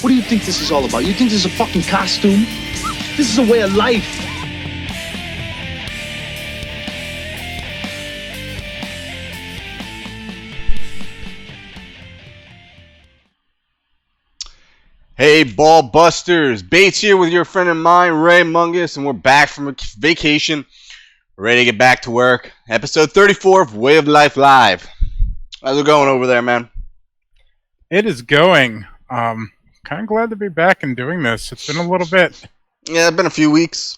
What do you think this is all about? You think this is a fucking costume? This is a way of life. Hey, BALLBUSTERS! Bates here with your friend of mine, Ray Mungus, and we're back from a vacation. We're ready to get back to work. Episode 34 of Way of Life Live. How's it going over there, man? It is going. Kind of glad to be back and doing this. It's been a little bit. Yeah, it's been a few weeks.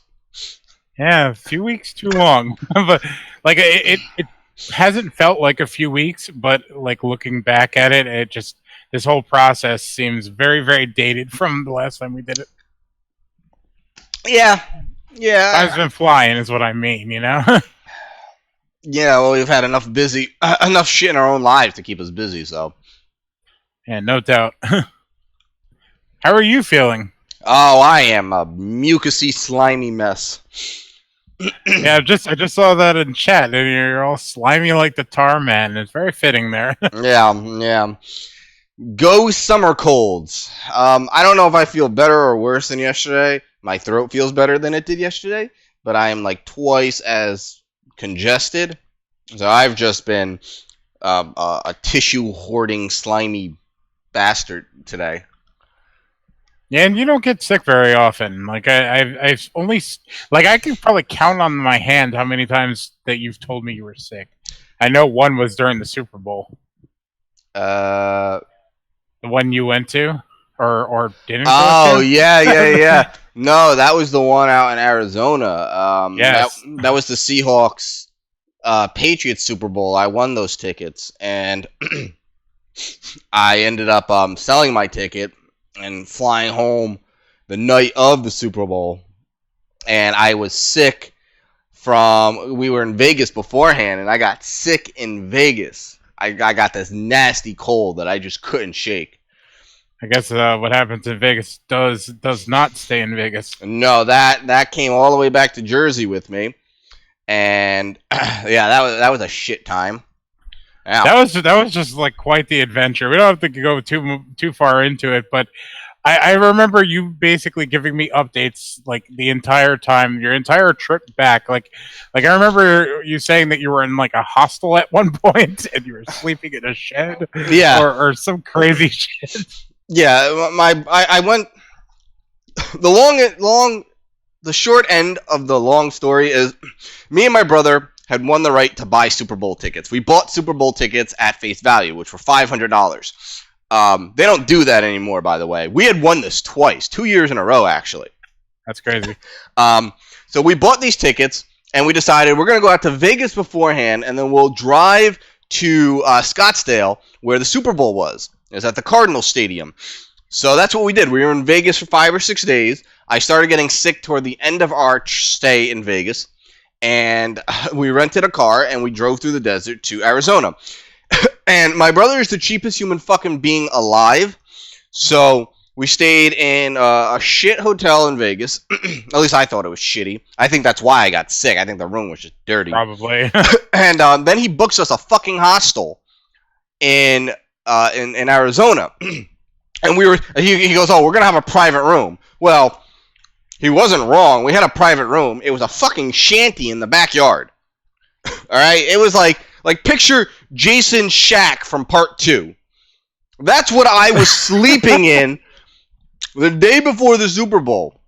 Yeah, a few weeks too long. But like it hasn't felt like a few weeks, but like looking back at it, it just this whole process seems very, very dated from the last time we did it. Yeah. Time's been flying, is what I mean. You know. Yeah, well, we've had enough shit in our own lives to keep us busy. So. Yeah, no doubt. How are you feeling? Oh, I am a mucusy, slimy mess. Yeah, I just saw that in chat, and you're all slimy like the tar man. It's very fitting there. Yeah. Go summer colds. I don't know if I feel better or worse than yesterday. My throat feels better than it did yesterday, but I am like twice as congested. So I've just been a tissue hoarding, slimy bastard today. Yeah, and you don't get sick very often. Like I've only like I can probably count on my hand how many times that you've told me you were sick. I know one was during the Super Bowl. The one you went to, or didn't? Oh yeah. No, that was the one out in Arizona. Yes. That was the Seahawks Patriots Super Bowl. I won those tickets, and I ended up selling my ticket and flying home the night of the Super Bowl. And I was sick we were in Vegas beforehand, and I got sick in Vegas. I got this nasty cold that I just couldn't shake. I guess what happens in Vegas does not stay in Vegas. No, that came all the way back to Jersey with me, and yeah, that was a shit time. Ow. That was just like quite the adventure. We don't have to go too far into it, but I remember you basically giving me updates like the entire time, your entire trip back. Like I remember you saying that you were in like a hostel at one point and you were sleeping in a shed, yeah, or some crazy shit. Yeah, I went the short end of the long story is me and my brother had won the right to buy Super Bowl tickets. We bought Super Bowl tickets at face value, which were $500. They don't do that anymore, by the way. We had won this twice, 2 years in a row, actually. That's crazy. So we bought these tickets, and we decided we're going to go out to Vegas beforehand, and then we'll drive to Scottsdale, where the Super Bowl was. It was at the Cardinals Stadium. So that's what we did. We were in Vegas for 5 or 6 days. I started getting sick toward the end of our stay in Vegas, and we rented a car, and we drove through the desert to Arizona. And my brother is the cheapest human fucking being alive, so we stayed in a shit hotel in Vegas. At least I thought it was shitty. I think that's why I got sick. I think the room was just dirty. Probably. And then he books us a fucking hostel in Arizona. And he goes, oh, we're going to have a private room. Well, he wasn't wrong. We had a private room. It was a fucking shanty in the backyard. All right? It was like picture Jason Shack from Part 2. That's what I was sleeping in the day before the Super Bowl.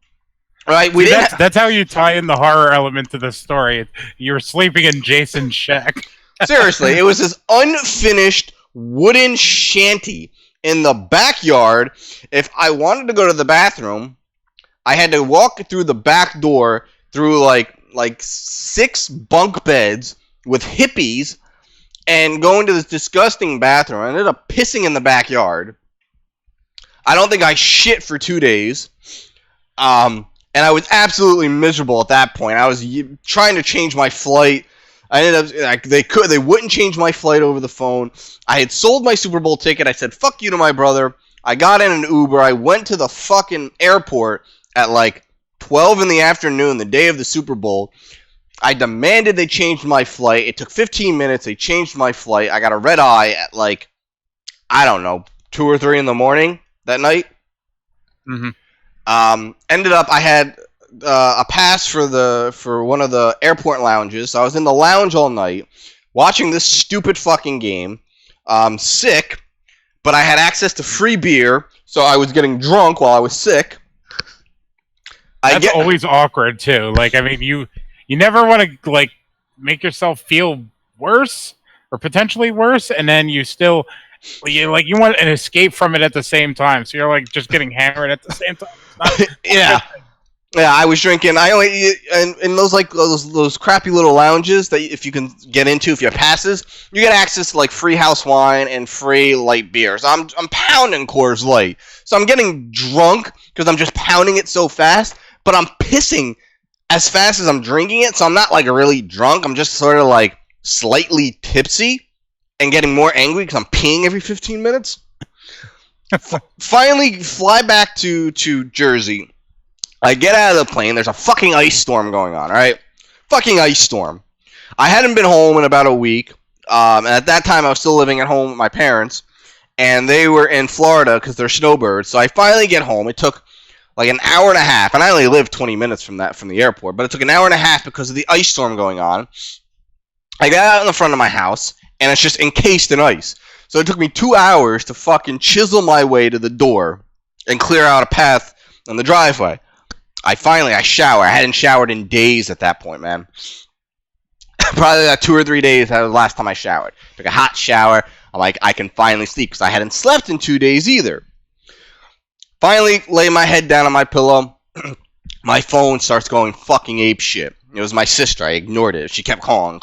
Right? That's how you tie in the horror element to the story. You were sleeping in Jason's shack. Seriously, it was this unfinished wooden shanty in the backyard. If I wanted to go to the bathroom, I had to walk through the back door through like 6 bunk beds with hippies and go into this disgusting bathroom. I ended up pissing in the backyard. I don't think I shit for 2 days. And I was absolutely miserable at that point. I was trying to change my flight. I ended up they wouldn't change my flight over the phone. I had sold my Super Bowl ticket. I said fuck you to my brother. I got in an Uber. I went to the fucking airport at like 12 in the afternoon, the day of the Super Bowl. I demanded they changed my flight. It took 15 minutes. They changed my flight. I got a red eye at like, I don't know, 2 or 3 in the morning that night. Ended up, I had a pass for one of the airport lounges, so I was in the lounge all night, watching this stupid fucking game. Sick, but I had access to free beer, so I was getting drunk while I was sick. That's always awkward too. Like, I mean, you never want to like make yourself feel worse or potentially worse, and then you still you want an escape from it at the same time. So you're like just getting hammered at the same time. Yeah. Yeah, I was drinking. I only in those like those crappy little lounges that if you can get into if you have passes, you get access to like free house wine and free light beer. So I'm pounding Coors Light. So I'm getting drunk because I'm just pounding it so fast, but I'm pissing as fast as I'm drinking it. So I'm not like really drunk. I'm just sort of like slightly tipsy and getting more angry because I'm peeing every 15 minutes. Finally, fly back to Jersey. I get out of the plane. There's a fucking ice storm going on, alright? Fucking ice storm. I hadn't been home in about a week. And at that time, I was still living at home with my parents. And they were in Florida because they're snowbirds. So I finally get home. It took like an hour and a half. And I only lived 20 minutes from the airport. But it took an hour and a half because of the ice storm going on. I got out in the front of my house. And it's just encased in ice. So it took me 2 hours to fucking chisel my way to the door. And clear out a path on the driveway. I shower. I hadn't showered in days at that point, man. Probably like 2 or 3 days. That was the last time I showered. Took a hot shower. I'm like, I can finally sleep because I hadn't slept in 2 days either. Finally, lay my head down on my pillow. My phone starts going fucking ape shit. It was my sister. I ignored it. She kept calling.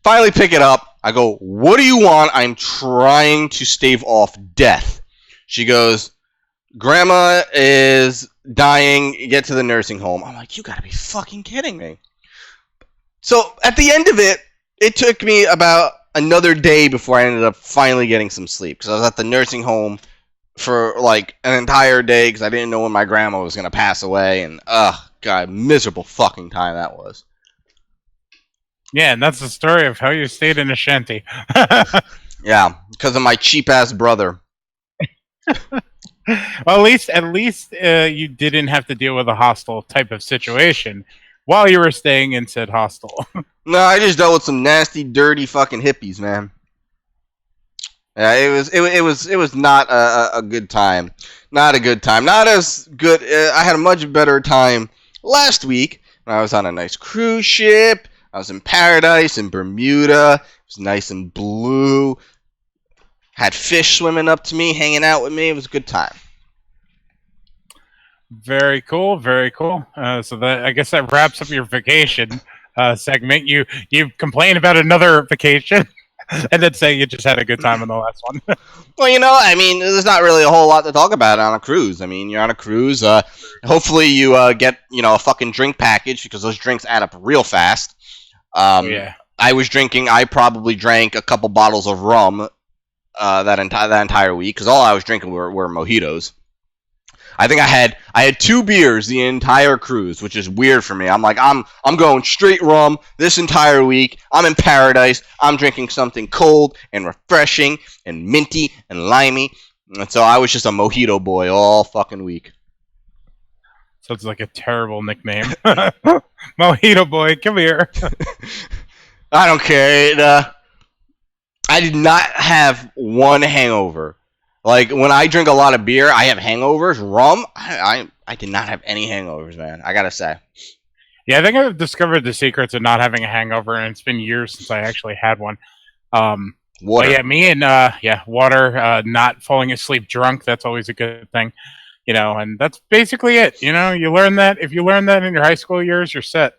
Finally pick it up. I go, what do you want? I'm trying to stave off death. She goes, Grandma is dying. Get to the nursing home. I'm like, you gotta be fucking kidding me. So at the end of it, it took me about another day before I ended up finally getting some sleep. Because I was at the nursing home for like an entire day because I didn't know when my grandma was gonna pass away. And God, miserable fucking time that was. Yeah, and that's the story of how you stayed in a shanty. Yeah, because of my cheap ass brother. Well, at least you didn't have to deal with a hostile type of situation while you were staying in said hostel. No, I just dealt with some nasty, dirty fucking hippies, man. Yeah, it was not a good time. Not a good time. Not as good. I had a much better time last week when I was on a nice cruise ship. I was in paradise in Bermuda. It was nice and blue. Had fish swimming up to me, hanging out with me. It was a good time. Very cool, very cool. So that I guess that wraps up your vacation segment. You complain about another vacation, and then say you just had a good time on the last one. Well, I mean, there's not really a whole lot to talk about on a cruise. I mean, you're on a cruise. Hopefully, you get a fucking drink package because those drinks add up real fast. Yeah. I probably drank a couple bottles of rum. That entire week because all I was drinking were mojitos. I think I had 2 beers the entire cruise, which is weird for me. I'm like I'm going straight rum this entire week. I'm in paradise. I'm drinking something cold and refreshing and minty and limey. And so I was just a mojito boy all fucking week. Sounds like a terrible nickname. Mojito boy, come here. I don't care. I did not have one hangover. Like, when I drink a lot of beer, I have hangovers. Rum, I did not have any hangovers, man. I gotta say. Yeah, I think I've discovered the secrets of not having a hangover, and it's been years since I actually had one. Water. Yeah, me and, water, not falling asleep drunk, that's always a good thing. And that's basically it. You learn that. If you learn that in your high school years, you're set.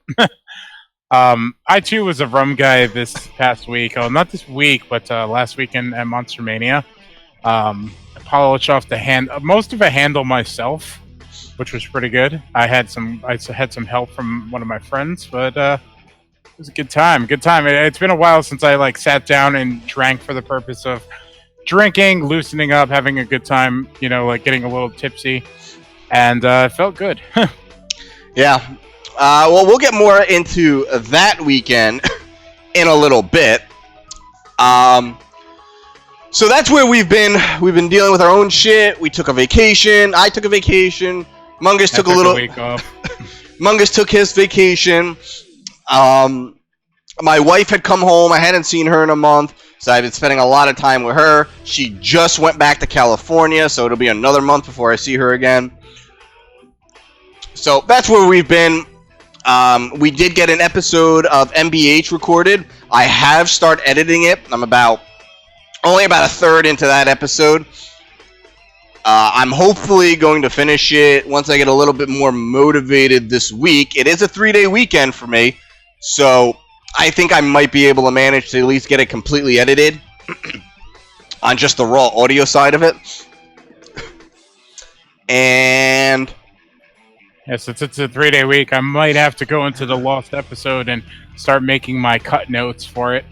I too was a rum guy this past week. Oh, not this week, but last weekend at Monster Mania. I polished off most of a handle myself, which was pretty good. I had some help from one of my friends, but it was a good time. Good time. It's been a while since I sat down and drank for the purpose of drinking, loosening up, having a good time. Getting a little tipsy, and it felt good. Yeah. Well, we'll get more into that weekend in a little bit. So that's where we've been. We've been dealing with our own shit. We took a vacation. I took a vacation. Mungus took a little. week off. Mungus took his vacation. My wife had come home. I hadn't seen her in a month, so I've been spending a lot of time with her. She just went back to California, so it'll be another month before I see her again. So that's where we've been. We did get an episode of MBH recorded. I have started editing it. I'm only about a third into that episode. I'm hopefully going to finish it once I get a little bit more motivated this week. It is a 3-day weekend for me, so I think I might be able to manage to at least get it completely edited on just the raw audio side of it. And yeah, since it's a 3-day week, I might have to go into the lost episode and start making my cut notes for it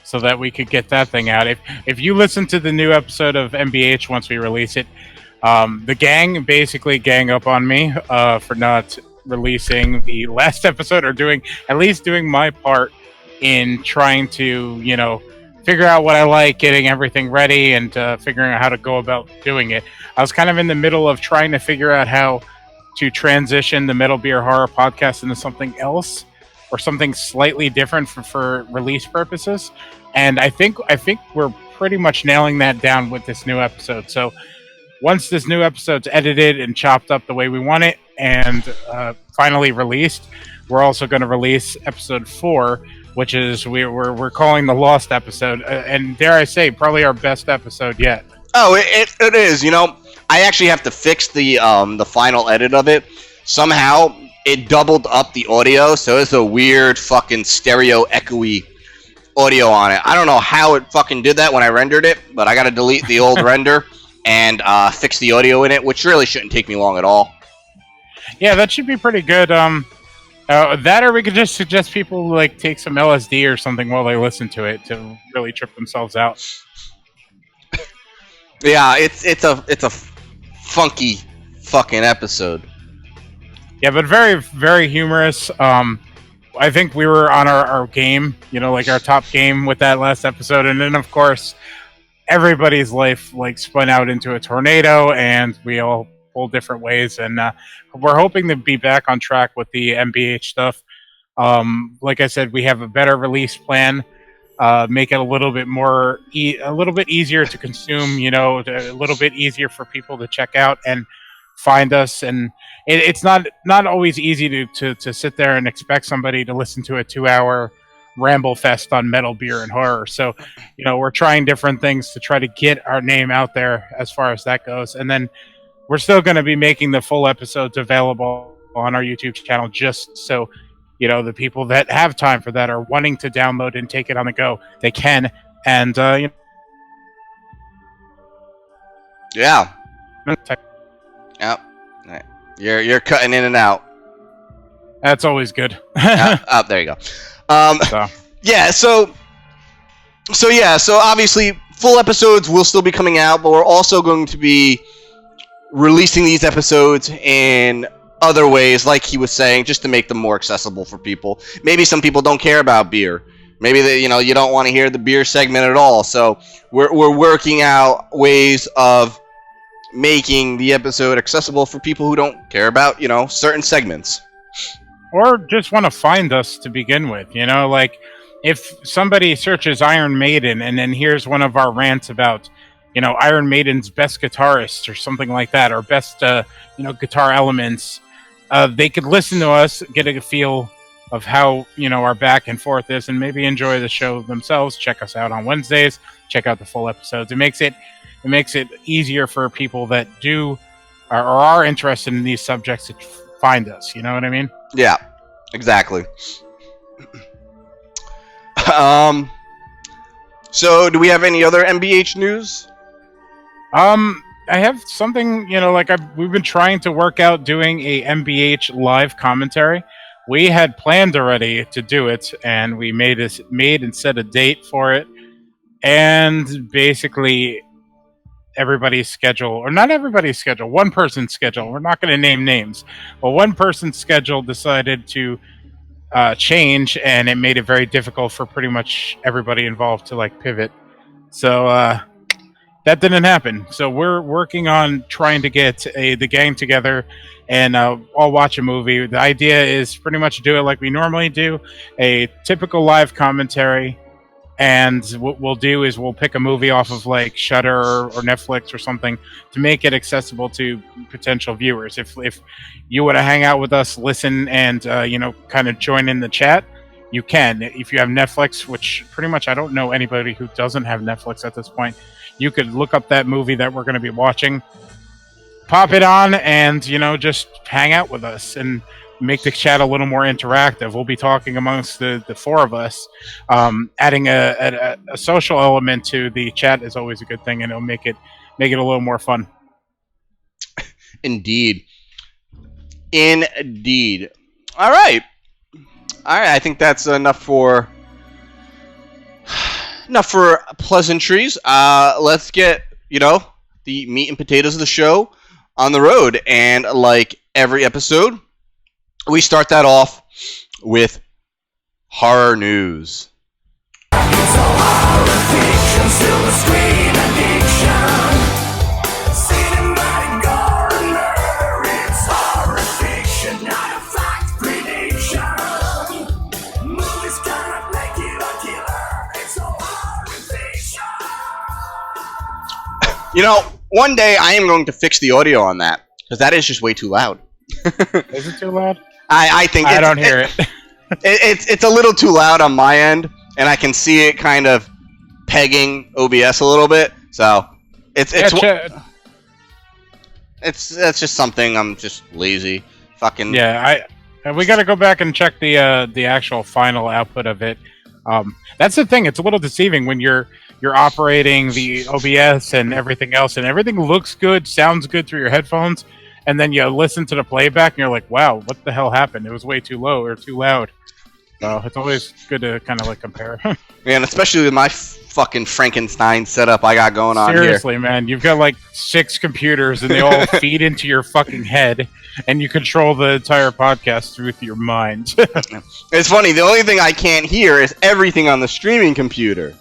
so that we could get that thing out. If you listen to the new episode of MBH once we release it, the gang basically gang up on me for not releasing the last episode, or doing my part in trying to, figure out what I like, getting everything ready, and figuring out how to go about doing it. I was kind of in the middle of trying to figure out how to transition the Metal Beer Horror podcast into something else, or something slightly different for release purposes. And I think we're pretty much nailing that down with this new episode. So once this new episode's edited and chopped up the way we want it, and finally released, we're also going to release episode 4, which is we're calling the Lost episode, and dare I say, probably our best episode yet. Oh, it is. I actually have to fix the final edit of it. Somehow it doubled up the audio, so it's a weird fucking stereo echoey audio on it. I don't know how it fucking did that when I rendered it, but I got to delete the old render and fix the audio in it, which really shouldn't take me long at all. Yeah, that should be pretty good. That, or we could just suggest people take some LSD or something while they listen to it to really trip themselves out. Yeah, it's a funky fucking episode. Yeah, but very, very humorous. I think we were on our game, our top game with that last episode, and then of course everybody's life spun out into a tornado, and we all pull different ways, and we're hoping to be back on track with the MBH stuff. Like I said, we have a better release plan. Make it a little bit more, a little bit easier to consume. A little bit easier for people to check out and find us. And it's not always easy to sit there and expect somebody to listen to a 2-hour ramble fest on metal, beer, and horror. So, we're trying different things to try to get our name out there as far as that goes. And then we're still going to be making the full episodes available on our YouTube channel, just so the people that have time for that are wanting to download and take it on the go, they can. And yeah. Yep. You're cutting in and out. That's always good. There you go. Yeah. So obviously full episodes will still be coming out, but we're also going to be releasing these episodes in other ways, like he was saying, just to make them more accessible for people. Maybe some people don't care about beer. Maybe you don't want to hear the beer segment at all. So we're working out ways of making the episode accessible for people who don't care about certain segments, or just want to find us to begin with. If somebody searches Iron Maiden and then here's one of our rants about Iron Maiden's best guitarist or something like that, or best guitar elements, they could listen to us, get a feel of how our back and forth is, and maybe enjoy the show themselves. Check us out on Wednesdays. Check out the full episodes. It makes it easier for people that are interested in these subjects to find us. You know what I mean? Yeah, exactly. So do we have any other MBH news? I have something, we've been trying to work out doing a MBH live commentary. We had planned already to do it, and we made and set a date for it. And basically, everybody's schedule, or not everybody's schedule, one person's schedule, we're not going to name names, but one person's schedule decided to change, and it made it very difficult for pretty much everybody involved to pivot. So that didn't happen. So we're working on trying to get the gang together and all watch a movie. The idea is pretty much do it like we normally do, a typical live commentary. And what we'll do is we'll pick a movie off of like Shudder or Netflix or something to make it accessible to potential viewers. If you want to hang out with us, listen, and kind of join in the chat, you can. If you have Netflix, which pretty much I don't know anybody who doesn't have Netflix at this point, you could look up that movie that we're going to be watching, pop it on, and just hang out with us and make the chat a little more interactive. We'll be talking amongst the four of us. Adding a social element to the chat is always a good thing, and it'll make it a little more fun. Indeed. All right. I think that's enough for pleasantries. Let's get the meat and potatoes of the show on the road, and like every episode, we start that off with horror news. It's a horror fiction, still a screen addiction. Cinematic gore and murder, it's horror fiction, not a fact prediction. Movies cannot make you a killer, it's a horror fiction. One day I am going to fix the audio on that, because that is just way too loud. Is it too loud? I think I don't hear it. It's a little too loud on my end, and I can see it kind of pegging OBS a little bit. So it's just something. I'm just lazy. Fucking yeah. We got to go back and check the actual final output of it. That's the thing. It's a little deceiving when you're operating the OBS and everything else, and everything looks good, sounds good through your headphones. And then you listen to the playback, and you're like, wow, what the hell happened? It was way too low or too loud. So it's always good to kind of like compare. Yeah, and especially with my fucking Frankenstein setup I got going on here. Seriously, man. You've got like 6 computers, and they all feed into your fucking head, and you control the entire podcast through your mind. It's funny. The only thing I can't hear is everything on the streaming computer.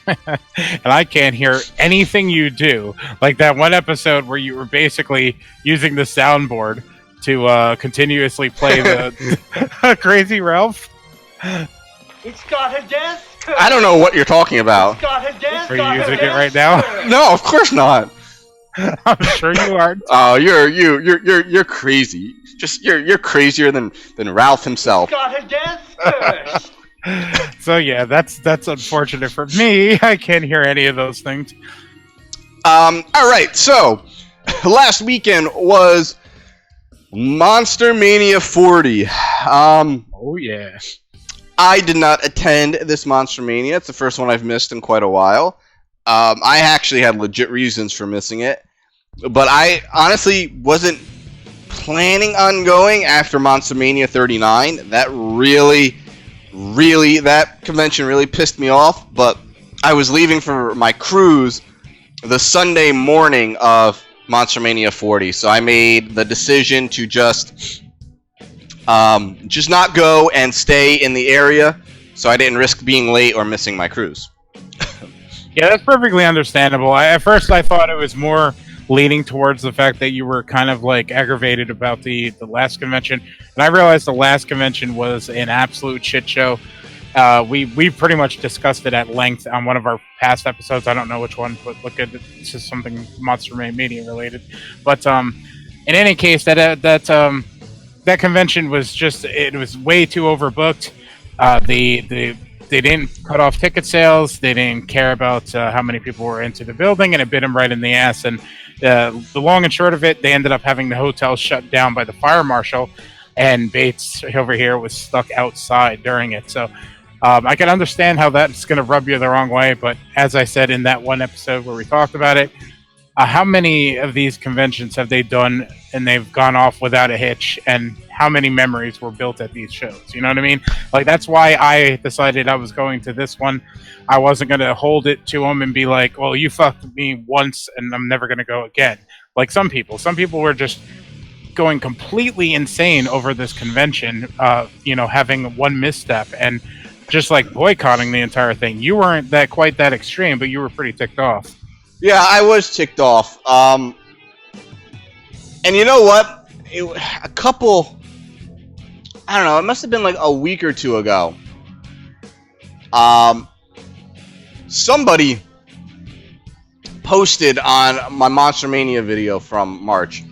And I can't hear anything you do. Like that one episode where you were basically using the soundboard to continuously play the Crazy Ralph. It's got a death curse. I don't know what you're talking about. It's got a death Are you using it right now? No, of course not. I'm sure you aren't. Oh, you're crazy. Just you're crazier than Ralph himself. It's got a death curse. So yeah, that's unfortunate for me. I can't hear any of those things. All right. So last weekend was Monster Mania 40. Oh yeah. I did not attend this Monster Mania. It's the first one I've missed in quite a while. I actually had legit reasons for missing it, but I honestly wasn't planning on going after Monster Mania 39. That that convention really pissed me off, but I was leaving for my cruise the Sunday morning of Monster Mania 40, so I made the decision to just not go and stay in the area, so I didn't risk being late or missing my cruise. Yeah, that's perfectly understandable. At first I thought it was more leaning towards the fact that you were kind of like aggravated about the last convention, and I realized the last convention was an absolute shit show. We pretty much discussed it at length on one of our past episodes. I don't know which one, but look at it. It's just something Monster Mania related. But in any case, that convention was just, it was way too overbooked. They didn't cut off ticket sales. They didn't care about how many people were into the building, and it bit them right in the ass. And the long and short of it, they ended up having the hotel shut down by the fire marshal, and Bates over here was stuck outside during it. So I can understand how that's going to rub you the wrong way. But as I said in that one episode where we talked about it, how many of these conventions have they done and they've gone off without a hitch, and how many memories were built at these shows? You know what I mean? Like, that's why I decided I was going to this one. I wasn't going to hold it to them and be like, well, you fucked me once and I'm never going to go again. Like some people were just going completely insane over this convention, having one misstep and just like boycotting the entire thing. You weren't quite that extreme, but you were pretty ticked off. Yeah, I was ticked off. And you know what? A couple, I don't know, it must have been like a week or two ago. Somebody posted on my Monster Mania video from March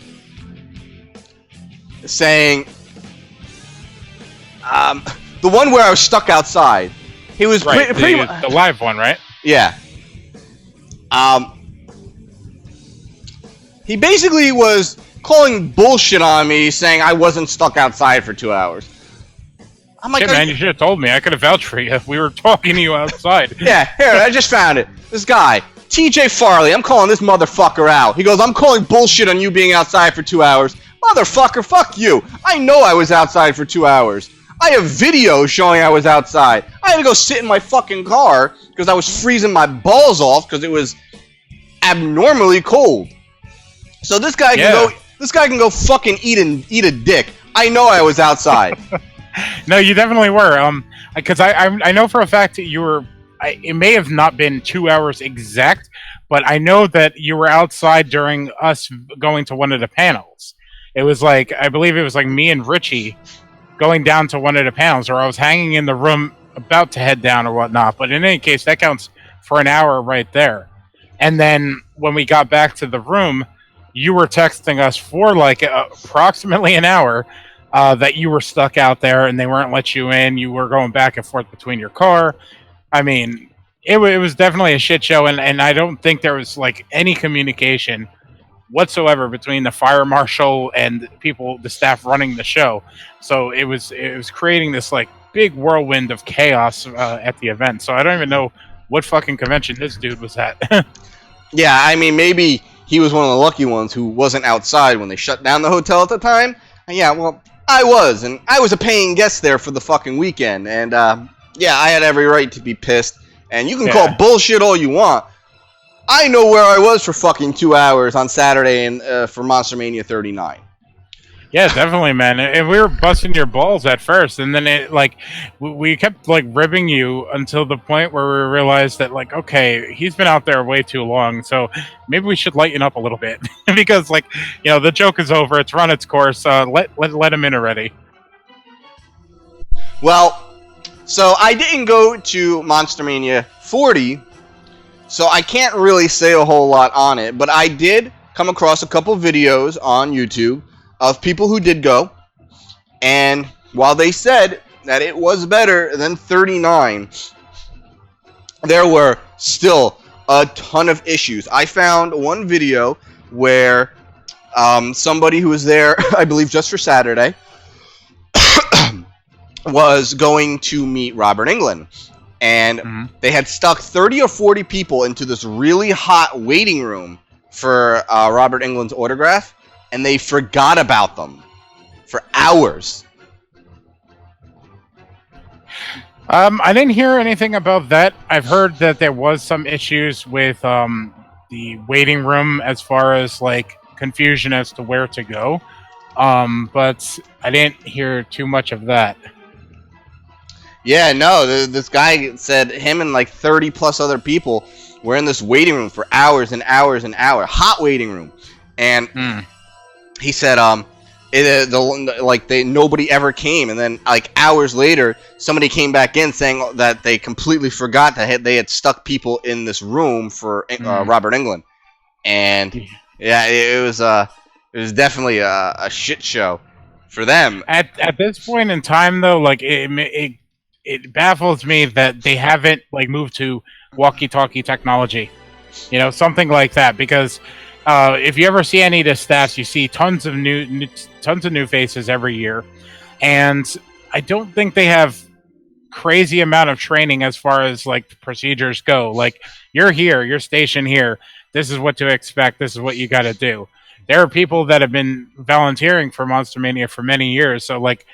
saying, the one where I was stuck outside. He was Right, pretty the live one, right? Yeah. He basically was calling bullshit on me, saying I wasn't stuck outside for 2 hours. I'm like, Shit, man, you should have told me. I could have vouched for you. We were talking to you outside. yeah, here, I just found it. This guy, TJ Farley, I'm calling this motherfucker out. He goes, I'm calling bullshit on you being outside for 2 hours. Motherfucker, fuck you. I know I was outside for 2 hours. I have video showing I was outside. I had to go sit in my fucking car because I was freezing my balls off because it was abnormally cold. So this guy can go fucking eat a dick. I know I was outside. No, you definitely were. Because I know for a fact that you were. It may have not been 2 hours exact, but I know that you were outside during us going to one of the panels. It was like, I believe it was like me and Richie going down to one of the panels, or I was hanging in the room about to head down or whatnot. But in any case, that counts for an hour right there. And then when we got back to the room, you were texting us for like approximately an hour that you were stuck out there and they weren't let you in. You were going back and forth between your car. I mean, it was definitely a shit show, and I don't think there was like any communication whatsoever between the fire marshal and the staff running the show. So it was creating this like big whirlwind of chaos at the event. So I don't even know what fucking convention this dude was at. Yeah, I mean, maybe he was one of the lucky ones who wasn't outside when they shut down the hotel at the time. And yeah, well, I was, and I was a paying guest there for the fucking weekend, and yeah, I had every right to be pissed. And you can call bullshit all you want. I know where I was for fucking 2 hours on Saturday and for Monster Mania 39. Yeah, definitely, man. And we were busting your balls at first, and then it like we kept like ribbing you until the point where we realized that like, okay, he's been out there way too long, so maybe we should lighten up a little bit because like, you know, the joke is over, it's run its course. Let him in already. Well, so I didn't go to Monster Mania 40. So I can't really say a whole lot on it, but I did come across a couple videos on YouTube of people who did go, and while they said that it was better than 39, there were still a ton of issues. I found one video where somebody who was there, I believe just for Saturday, was going to meet Robert Englund. And they had stuck 30 or 40 people into this really hot waiting room for Robert Englund's autograph, and they forgot about them for hours. I didn't hear anything about that. I've heard that there was some issues with the waiting room as far as like confusion as to where to go, but I didn't hear too much of that. Yeah, no, this guy said him and like 30 plus other people were in this waiting room for hours and hours and hours, hot waiting room, and he said nobody ever came, and then like hours later somebody came back in saying that they completely forgot that they had stuck people in this room for Robert Englund, and yeah, it was definitely a shit show for them. At this point in time, though, like it baffles me that they haven't like moved to walkie-talkie technology, you know, something like that. Because if you ever see any of the stats, you see tons of new faces every year, and I don't think they have crazy amount of training as far as like the procedures go. Like, you're here, you're stationed here. This is what to expect. This is what you got to do. There are people that have been volunteering for Monster Mania for many years, so like,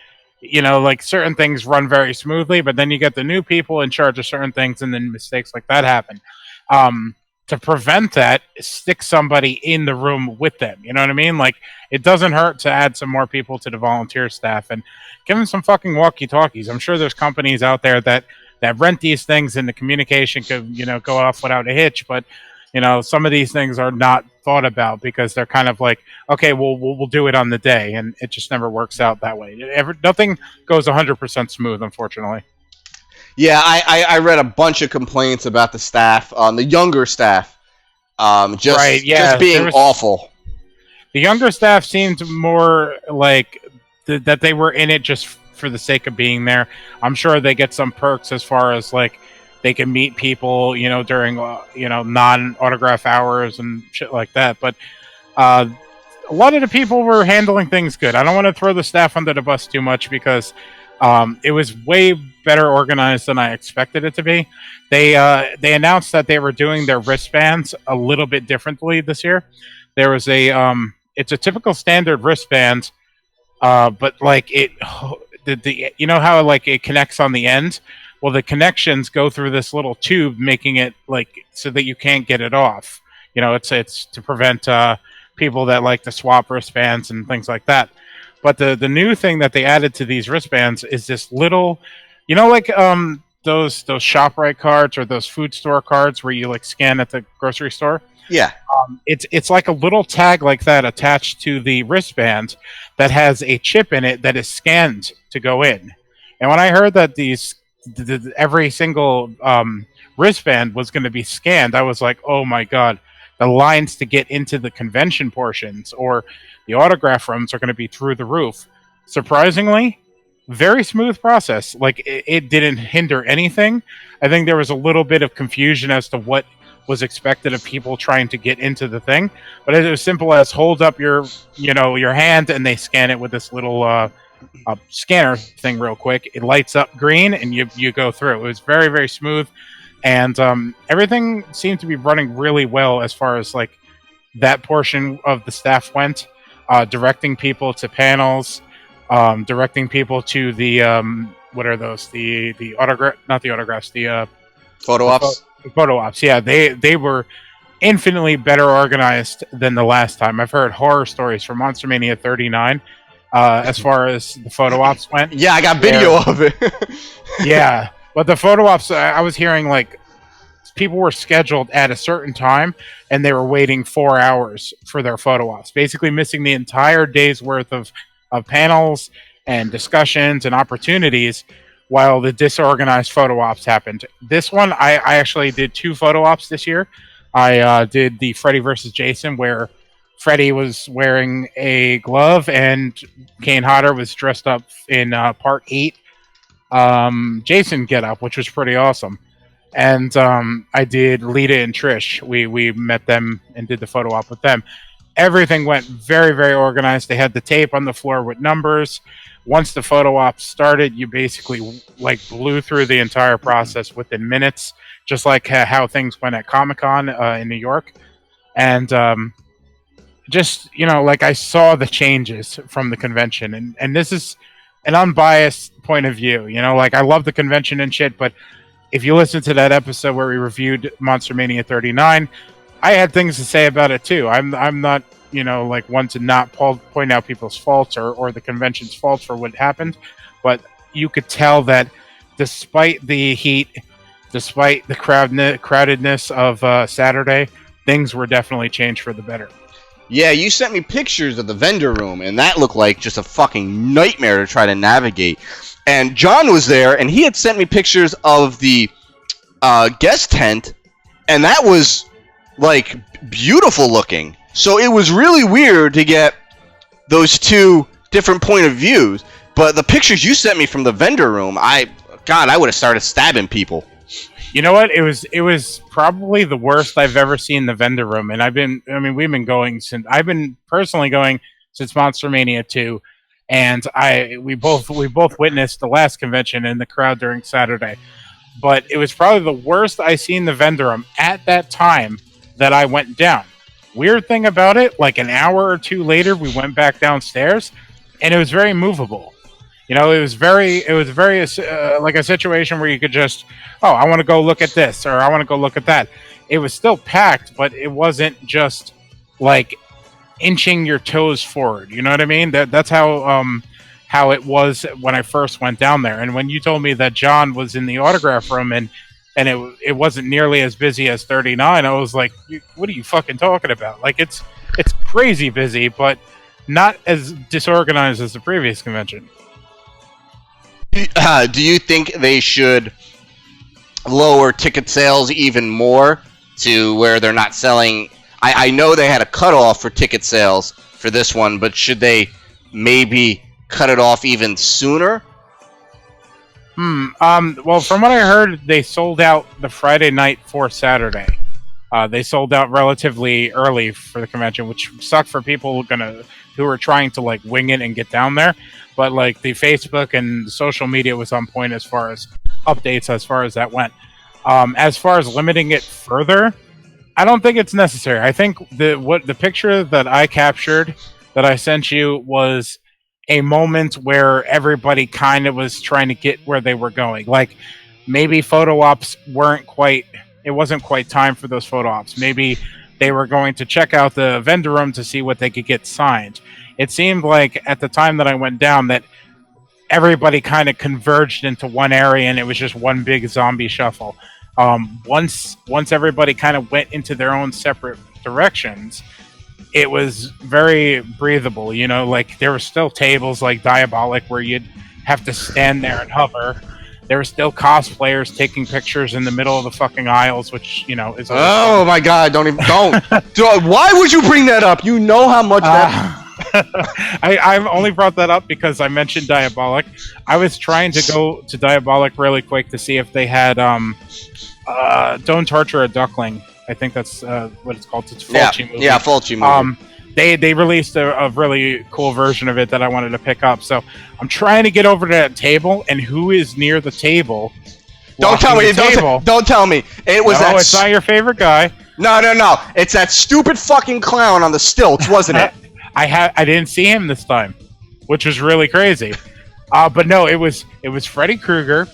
you know, like certain things run very smoothly, but then you get the new people in charge of certain things, and then mistakes like that happen. To prevent that, stick somebody in the room with them. You know what I mean? Like, it doesn't hurt to add some more people to the volunteer staff and give them some fucking walkie-talkies. I'm sure there's companies out there that rent these things and the communication could, you know, go off without a hitch, but You know, some of these things are not thought about because they're kind of like, okay, we'll do it on the day, and it just never works out that way. Nothing goes 100% smooth, unfortunately. Yeah, I read a bunch of complaints about the staff, the younger staff, just being awful. The younger staff seemed more like that they were in it just for the sake of being there. I'm sure they get some perks as far as like they can meet people, you know, during non-autograph hours and shit like that. But a lot of the people were handling things good. I don't want to throw the staff under the bus too much because it was way better organized than I expected it to be. They announced that they were doing their wristbands a little bit differently this year. There was it's a typical standard wristband, but like the you know how like it connects on the end. Well, the connections go through this little tube, making it like so that you can't get it off. You know, it's to prevent people that like to swap wristbands and things like that. But the new thing that they added to these wristbands is this little, you know, like those ShopRite cards or those food store cards where you like scan at the grocery store. Yeah. It's like a little tag like that attached to the wristband that has a chip in it that is scanned to go in. And when I heard that every single wristband was going to be scanned, I was like, oh my god, the lines to get into the convention portions or the autograph rooms are going to be through the roof. Surprisingly, very smooth process. Like it didn't hinder anything. I think there was a little bit of confusion as to what was expected of people trying to get into the thing, but it was simple as hold up your hand and they scan it with this little scanner thing real quick. It lights up green and you go through. It was very, very smooth, and everything seemed to be running really well as far as like that portion of the staff went. Directing people to panels, directing people to the what are those? The autograph, not the autographs, the photo ops. Photo ops, yeah, they were infinitely better organized than the last time. I've heard horror stories from Monster Mania 39 as far as the photo ops went. Yeah, I got video of it. Yeah, but the photo ops, I was hearing like people were scheduled at a certain time and they were waiting 4 hours for their photo ops, basically missing the entire day's worth of panels and discussions and opportunities while the disorganized photo ops happened. This one, I actually did 2 photo ops this year. I did the Freddy versus Jason, where Freddy was wearing a glove and Kane Hodder was dressed up in Part 8 Jason getup, which was pretty awesome. And I did Lita and Trish. We met them and did the photo op with them. Everything went very, very organized. They had the tape on the floor with numbers. Once the photo op started, you basically like blew through the entire process within minutes, just like how things went at Comic-Con in New York. And just, you know, like I saw the changes from the convention. And this is an unbiased point of view. You know, like I love the convention and shit, but if you listen to that episode where we reviewed Monster Mania 39, I had things to say about it too. I'm not, you know, like one to not point out people's faults or the convention's faults for what happened, but you could tell that despite the heat, despite the crowdedness of Saturday, things were definitely changed for the better. Yeah, you sent me pictures of the vendor room, and that looked like just a fucking nightmare to try to navigate. And John was there, and he had sent me pictures of the guest tent, and that was like beautiful looking. So it was really weird to get those two different point of views. But the pictures you sent me from the vendor room, I would have started stabbing people. You know what? It was probably the worst I've ever seen the vendor room. And I've been personally going since Monster Mania 2. And we both witnessed the last convention in the crowd during Saturday. But it was probably the worst I seen the vendor room at that time that I went down. Weird thing about it, like an hour or two later, we went back downstairs, and it was very movable. You know, it was very like a situation where you could just, oh, I want to go look at this, or I want to go look at that. It was still packed, but it wasn't just like inching your toes forward. You know what I mean? That's how it was when I first went down there. And when you told me that John was in the autograph room and and it wasn't nearly as busy as 39. I was like, what are you fucking talking about? Like it's crazy busy, but not as disorganized as the previous convention. Do you think they should lower ticket sales even more to where they're not selling? I know they had a cutoff for ticket sales for this one, but should they maybe cut it off even sooner? Well, from what I heard, they sold out the Friday night for Saturday. They sold out relatively early for the convention, which sucked for people who were trying to like wing it and get down there. But like the Facebook and social media was on point as far as updates as far as that went. As far as limiting it further, I don't think it's necessary. I think the picture that I captured that I sent you was a moment where everybody kind of was trying to get where they were going. Like maybe photo ops it wasn't quite time for those photo ops. Maybe they were going to check out the vendor room to see what they could get signed. It seemed like at the time that I went down that everybody kind of converged into one area and it was just one big zombie shuffle. Once everybody kind of went into their own separate directions, it was very breathable, you know, like there were still tables like Diabolic where you'd have to stand there and hover. There were still cosplayers taking pictures in the middle of the fucking aisles, which, you know, is... Oh my god, don't. Why would you bring that up? You know how much that... I've only brought that up because I mentioned Diabolic. I was trying to go to Diabolic really quick to see if they had Don't Torture a Duckling. I think that's what it's called. It's Fulci movie. Yeah, Fulci movie. They released a really cool version of it that I wanted to pick up. So I'm trying to get over to that table, and who is near the table? Don't tell me. Don't tell me. It was that. No, it's not your favorite guy. No. It's that stupid fucking clown on the stilts, wasn't it? I didn't see him this time, which was really crazy. But no, it was Freddy Krueger.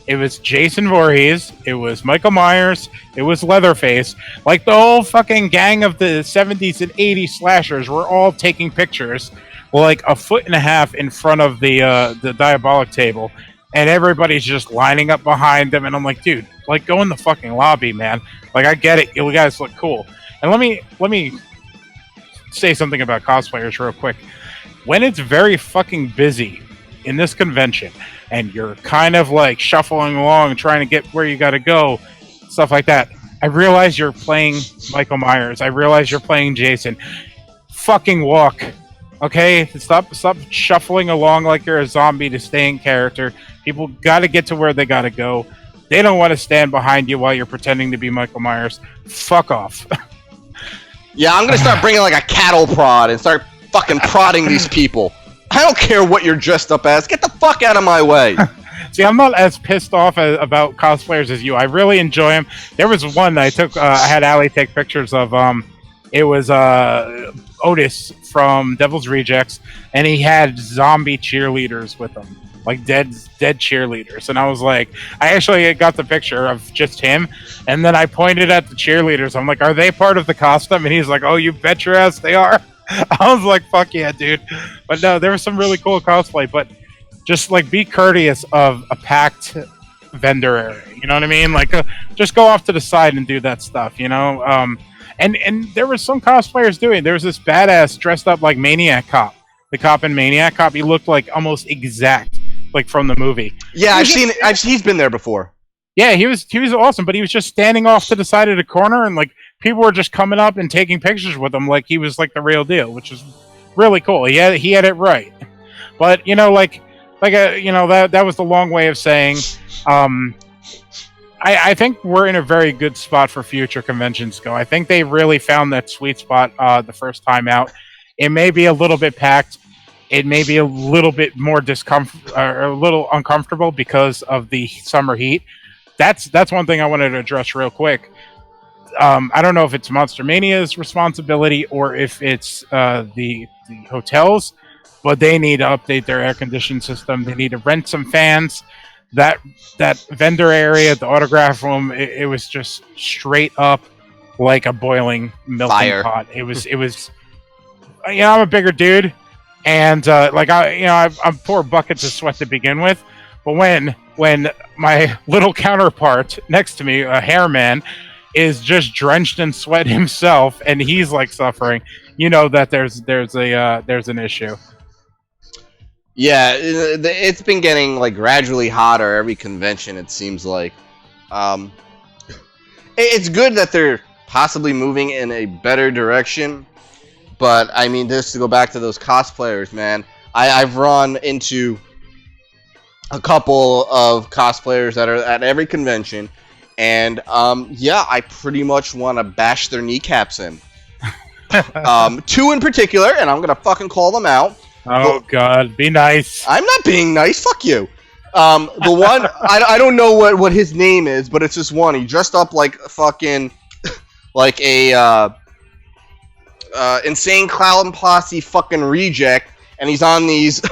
It was Jason Voorhees. It was Michael Myers. It was Leatherface. Like the whole fucking gang of the 70s and 80s slashers were all taking pictures, like a foot and a half in front of the Diabolic table, and everybody's just lining up behind them. And I'm like, dude, like go in the fucking lobby, man. Like I get it, you guys look cool. And let me say something about cosplayers real quick. When it's very fucking busy in this convention, and you're kind of like shuffling along, trying to get where you got to go, stuff like that. I realize you're playing Michael Myers. I realize you're playing Jason. Fucking walk, okay? Stop shuffling along like you're a zombie to stay in character. People got to get to where they got to go. They don't want to stand behind you while you're pretending to be Michael Myers. Fuck off. Yeah, I'm gonna start bringing like a cattle prod and start fucking prodding these people. I don't care what you're dressed up as. Get the fuck out of my way. See, I'm not as pissed off about cosplayers as you. I really enjoy them. There was one that I took. I had Allie take pictures of. It was Otis from Devil's Rejects, and he had zombie cheerleaders with him, like dead cheerleaders. And I was like, I actually got the picture of just him, and then I pointed at the cheerleaders. I'm like, are they part of the costume? And he's like, oh, you bet your ass they are. I was like, fuck yeah, dude. But no, there was some really cool cosplay, but just like be courteous of a packed vendor area. You know what I mean? Like just go off to the side and do that stuff, you know? And there were some cosplayers doing. There was this badass dressed up like Maniac Cop. The cop in Maniac Cop, he looked like almost exact like from the movie. Yeah, I've seen it. He's been there before. Yeah, he was awesome, but he was just standing off to the side of the corner, and like people were just coming up and taking pictures with him like he was like the real deal, which was really cool. He had it right. But you know, that was the long way of saying I think we're in a very good spot for future conventions go. I think they really found that sweet spot the first time out. It may be a little bit packed. It may be a little bit more discomfort or a little uncomfortable because of the summer heat. That's one thing I wanted to address real quick. I don't know if it's Monster Mania's responsibility or if it's the hotels, but they need to update their air conditioning system. They need to rent some fans. That vendor area, the autograph room, it was just straight up like a boiling melting pot. It was. You know, I'm a bigger dude, and I'm poor buckets of sweat to begin with. But when my little counterpart next to me, a hairman, is just drenched in sweat himself, and he's like suffering, you know that there's an issue. Yeah, it's been getting like gradually hotter every convention. It seems like. It's good that they're possibly moving in a better direction, but I mean, just to go back to those cosplayers, man, I've run into a couple of cosplayers that are at every convention, and yeah, I pretty much want to bash their kneecaps in. Two in particular, and I'm gonna fucking call them out. Oh God, be nice. I'm not being nice. Fuck you. The one I don't know what his name is, but it's just one. He dressed up like fucking like a insane clown posse fucking reject, and he's on these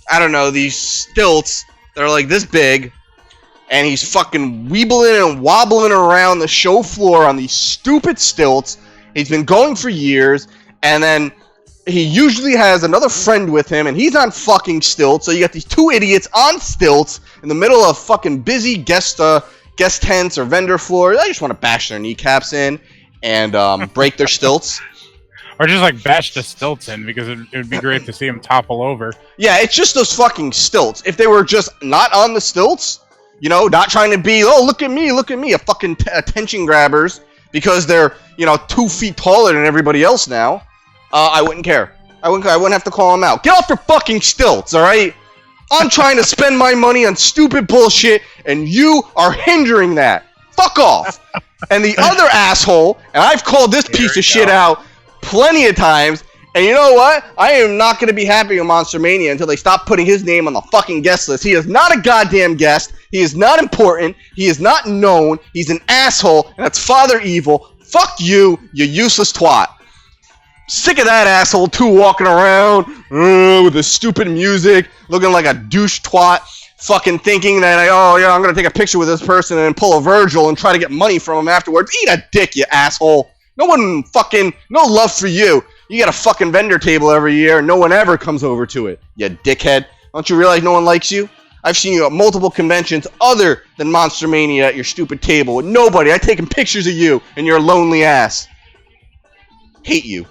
I don't know, these stilts that are like this big, and he's fucking weebling and wobbling around the show floor on these stupid stilts. He's been going for years, and then he usually has another friend with him, and he's on fucking stilts. So you got these two idiots on stilts in the middle of fucking busy guest tents or vendor floors. I just want to bash their kneecaps in and break their stilts. Or just like bash the stilts in, because it would be great to see him topple over. Yeah, it's just those fucking stilts. If they were just not on the stilts, you know, not trying to be, oh, look at me, a fucking attention grabbers, because they're, you know, 2 feet taller than everybody else now, I wouldn't care. I wouldn't have to call them out. Get off your fucking stilts, alright? I'm trying to spend my money on stupid bullshit, and you are hindering that. Fuck off. And the other asshole, and I've called this piece of shit out plenty of times, and you know what? I am not going to be happy with Monster Mania until they stop putting his name on the fucking guest list. He is not a goddamn guest. He is not important. He is not known. He's an asshole, and that's Father Evil. Fuck you, you useless twat. Sick of that asshole too, walking around with the stupid music, looking like a douche twat, fucking thinking that, oh yeah, I'm gonna take a picture with this person and pull a Virgil and try to get money from him afterwards. Eat a dick, you asshole. No love for you. You get a fucking vendor table every year and no one ever comes over to it, you dickhead. Don't you realize no one likes you? I've seen you at multiple conventions other than Monster Mania at your stupid table with nobody. I've taken pictures of you and your lonely ass. Hate you.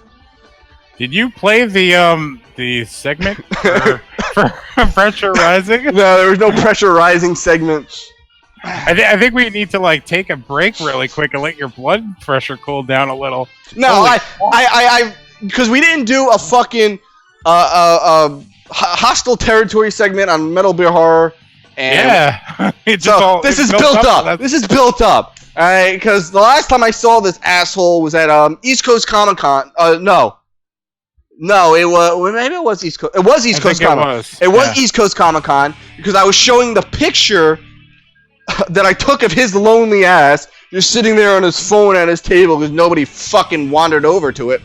Did you play the segment for Pressure Rising? No, there was no Pressure Rising segment. I think we need to like take a break really quick and let your blood pressure cool down a little. No, I because we didn't do a fucking hostile territory segment on Metal Beer Horror. And yeah, this is built up. This is built up. All right, because the last time I saw this asshole was at East Coast Comic Con. No, it was maybe it was East Coast. It was East Coast Comic Con. It was East Coast Comic Con because I was showing the picture that I took of his lonely ass just sitting there on his phone at his table because nobody fucking wandered over to it.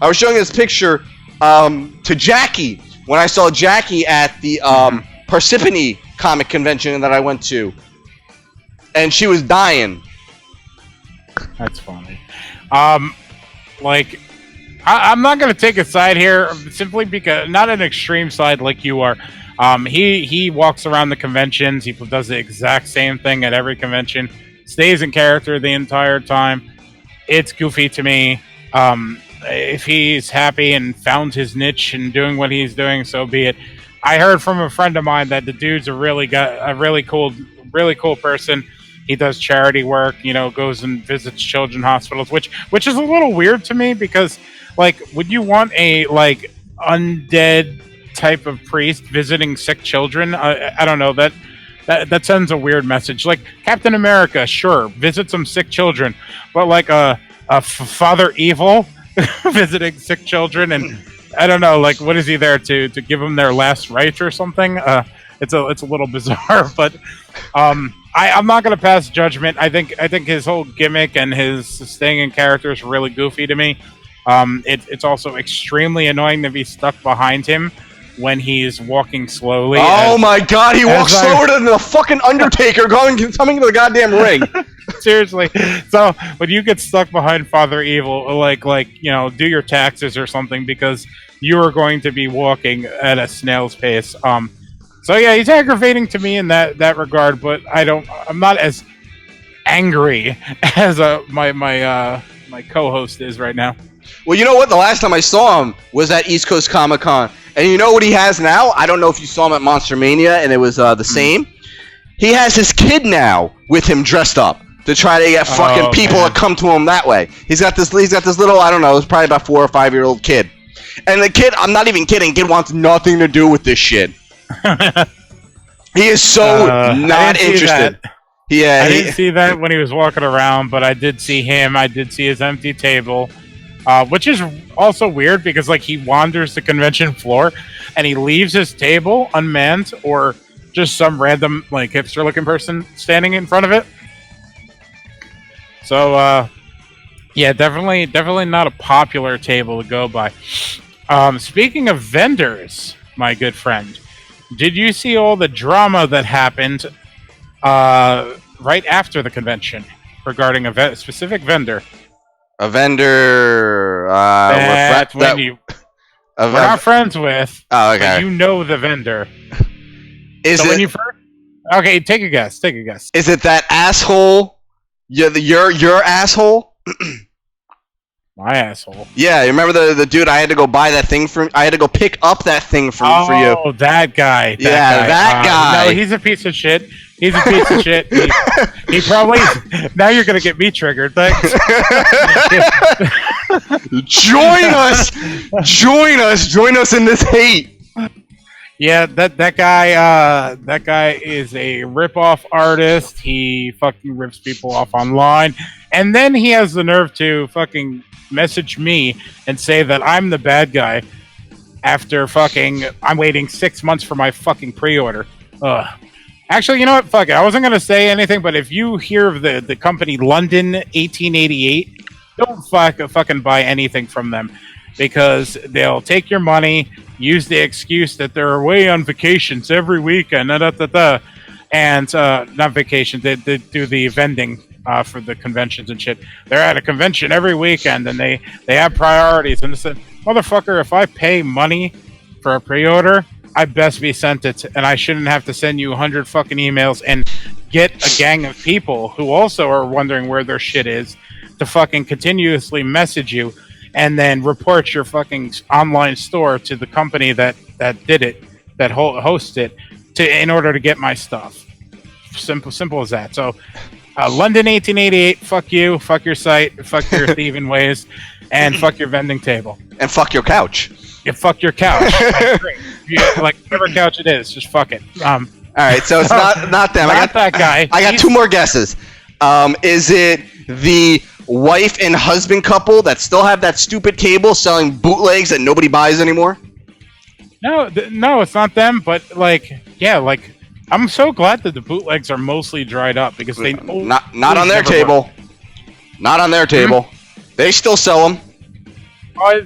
I was showing his picture to Jackie when I saw Jackie at the Parsippany comic convention that I went to, and she was dying. That's funny. I'm not going to take a side here simply because not an extreme side like you are. He walks around the conventions. He does the exact same thing at every convention. Stays in character the entire time. It's goofy to me. If he's happy and found his niche and doing what he's doing, so be it. I heard from a friend of mine that the dude's a really cool person. He does charity work, you know, goes and visits children's hospitals, which is a little weird to me because, like, would you want a, like, undead type of priest visiting sick children? I don't know. That sends a weird message. Like, Captain America, sure, visit some sick children. But, like, Father Evil visiting sick children, and I don't know, like, what is he there to give them their last rites or something? It's a little bizarre, but I'm not going to pass judgment. I think his whole gimmick and his staying in character is really goofy to me. It's also extremely annoying to be stuck behind him when he's walking slowly. Oh my god, he walks slower than the fucking Undertaker coming to the goddamn ring. Seriously. So when you get stuck behind Father Evil, like you know, do your taxes or something because you are going to be walking at a snail's pace. So yeah, he's aggravating to me in that regard, but I'm not as angry as my co-host is right now. Well, you know what? The last time I saw him was at East Coast Comic Con, and you know what he has now? I don't know if you saw him at Monster Mania, and it was the same. He has his kid now with him dressed up to try to get fucking people to come to him that way. He's got this little, I don't know, it's probably about 4 or 5 year old kid, and the kid, I'm not even kidding, kid wants nothing to do with this shit. He is so not interested. I didn't see that when he was walking around, but I did see him. I did see his empty table, which is also weird because like he wanders the convention floor and he leaves his table unmanned or just some random like hipster-looking person standing in front of it. So yeah, definitely not a popular table to go by. Speaking of vendors, my good friend, did you see all the drama that happened right after the convention regarding a specific vendor? A vendor we're not friends with. Oh, okay. But you know the vendor. Okay, take a guess. Is it that asshole? Your asshole? My asshole. Yeah, you remember the dude I had to go buy that thing from? I had to go pick up that thing for you. Oh, that guy. That guy. No, he's a piece of shit. He's a piece of shit. He probably... Now you're going to get me triggered. Thanks. Join us! Join us in this hate! Yeah, that guy is a rip-off artist. He fucking rips people off online. And then he has the nerve to fucking message me and say that I'm the bad guy after I'm waiting 6 months for my fucking pre-order. Ugh. Actually, you know what? Fuck it. I wasn't going to say anything, but if you hear of the company London 1888, don't fucking buy anything from them because they'll take your money, use the excuse that they're away on vacations every weekend, and not vacation, they do the vending for the conventions and shit. They're at a convention every weekend, and they have priorities. And they said, motherfucker, if I pay money for a pre-order, I best be sent it, and I shouldn't have to send you 100 fucking emails and get a gang of people who also are wondering where their shit is to fucking continuously message you and then report your fucking online store to the company that did it, that hosts it, in order to get my stuff. Simple as that. So, London 1888, fuck you, fuck your site, fuck your thieving ways, and fuck your vending table. And fuck your couch. Yeah, fuck your couch. Great. Yeah, like whatever couch it is, just fuck it. All right, so it's not them. Not that guy. I got 2 more guesses. Is it the wife and husband couple that still have that stupid cable selling bootlegs that nobody buys anymore? No, it's not them. But I'm so glad that the bootlegs are mostly dried up because they not on their table. Not on their table. They still sell them.